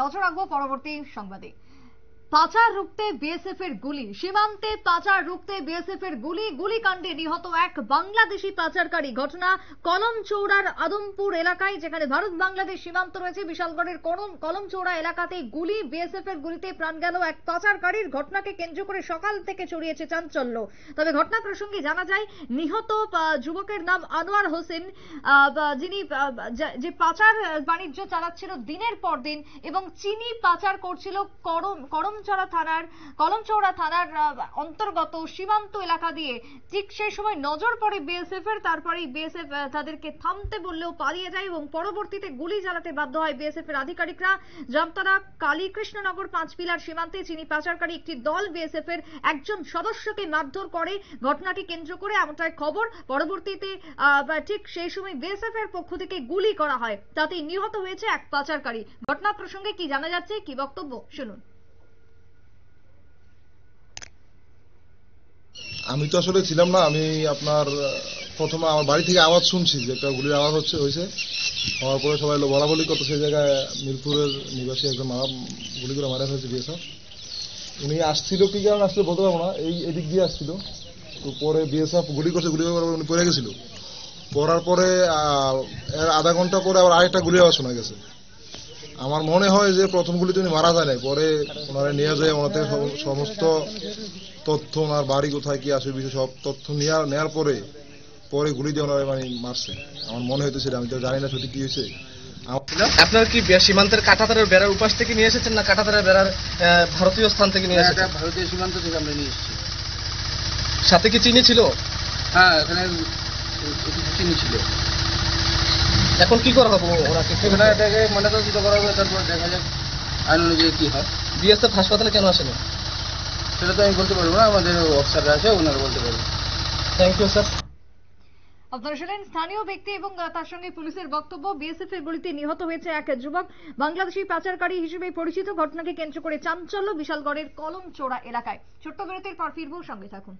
নজর রাখবো পরবর্তী সংবাদে। পাচার রুখতে বিএসএফ এর গুলি, সীমান্তে পাচার রুখতে বিএসএফ এর গুলিকাণ্ডে নিহত এক বাংলাদেশি পাচারকারী। ঘটনা কলমচৌড়ার আদমপুর এলাকায়, যেখানে ভারত বাংলাদেশ সীমান্ত রয়েছে। বিশালগড়ের কলমচৌড়া এলাকাতে বিএসএফ এর গুলিতে প্রাণ গেল এক পাচারকারীর। ঘটনাকে কেন্দ্র করে সকাল থেকে ছড়িয়েছে চাঞ্চল্য। তবে ঘটনা প্রসঙ্গে জানা যায়, নিহত যুবকের নাম আনোয়ার হোসেন, যিনি যে পাচার বাণিজ্য চালাচ্ছিল দিনের পর দিন এবং চিনি পাচার করছিল কলমচৌড়া থানার অন্তর্গত সীমান্ত এলাকা দিয়ে। ঠিক সেই সময় নজর পড়ে বিএসএফ এর। তারপরেই বিএসএফ তাদেরকে থামতে বললেও পালিয়ে যায় এবং পরবর্তীতে গুলি চালাতে বাধ্য হয় বিএসএফ এর আধিকারিকরা। জামতারা কালীকৃষ্ণনগর 5 পিলার সীমান্তে চিনি পাচারকারী একটি দল বিএসএফ এর একজন সদস্যকে মারধর করে। ঘটনাটি কেন্দ্র করে এমনটাই খবর। পরবর্তীতে ঠিক সেই সময় বিএসএফ এর পক্ষ থেকে গুলি করা হয়, তাতেই নিহত হয়েছে এক পাচারকারী। ঘটনা প্রসঙ্গে কি জানা যাচ্ছে, কি বক্তব্য শুনুন। আমি তো আসলে ছিলাম না। আমি আপনার প্রথমে আমার বাড়ি থেকে আওয়াজ শুনছি যে একটা গুলির আওয়াজ হয়েছে। হওয়ার পরে সবাই বলা বলি করতো, সেই জায়গায় মিরপুরের নিবাসী একজন গুলি করে মারা হয়েছে বিএসএফ। উনি আসছিল, কি কারণ আসলে বলতে পারবো না, এদিক দিয়ে আসছিল। তো পরে বিএসএফ গুলি করছে, গুলি করার উনি পড়ে গেছিল। পড়ার পরে এর আধা ঘন্টা পরে আবার আরেকটা গুলি আওয়াজ শোনা গেছে। আমার মনে হয় যে প্রথম গুলিতে উনি মারা যায় নাই, পরে ওনারা নিয়ে যায়, ওনার থেকে সমস্ত তথ্য, ওনার বাড়ি কোথায় কি আসে বিষয় সব তথ্য নেওয়ার পরে গুলি দিয়ে ওনারা মারছে। আমার মনে হইতো সেটা, আমি তো জানি না সঠিক কি হয়েছে। আপনার কি সীমান্তের কাঁটাতারের বেড়ার উপাস থেকে নিয়ে এসেছেন না কাঁটাতারের বেড়ার ভারতীয় স্থান থেকে নিয়ে এসেছেন? ভারতীয় সীমান্ত থেকে আমরা নিয়ে এসেছি। সাথে কি চিনি ছিল? হ্যাঁ, এখানে চিনি ছিল। এখন কি করা হবে ওনাকে? এটাকে ময়নাতদন্ত করা হবে, তারপর দেখা যাক আইন অনুযায়ী কি হয়। বিএসএফ হাসপাতালে কেন আসেনি সেটা তো আমি বলতে পারবো না, আমাদের অফিসাররা আছে, ওনারা বলতে পারবো। Thank you sir. আপনারা শুনলেন স্থানীয় ব্যক্তি এবং তার সঙ্গে পুলিশের বক্তব্য। বিএসএফ এর গুলিতে নিহত হয়েছে এক যুবক, বাংলাদেশি পাচারকারী হিসেবে পরিচিত। ঘটনাকে কেন্দ্র করে চাঞ্চল্য বিশালগড়ের কলমচৌড়া এলাকায়। ছোট্ট বিরতির পর ফিরবো, সঙ্গে থাকুন।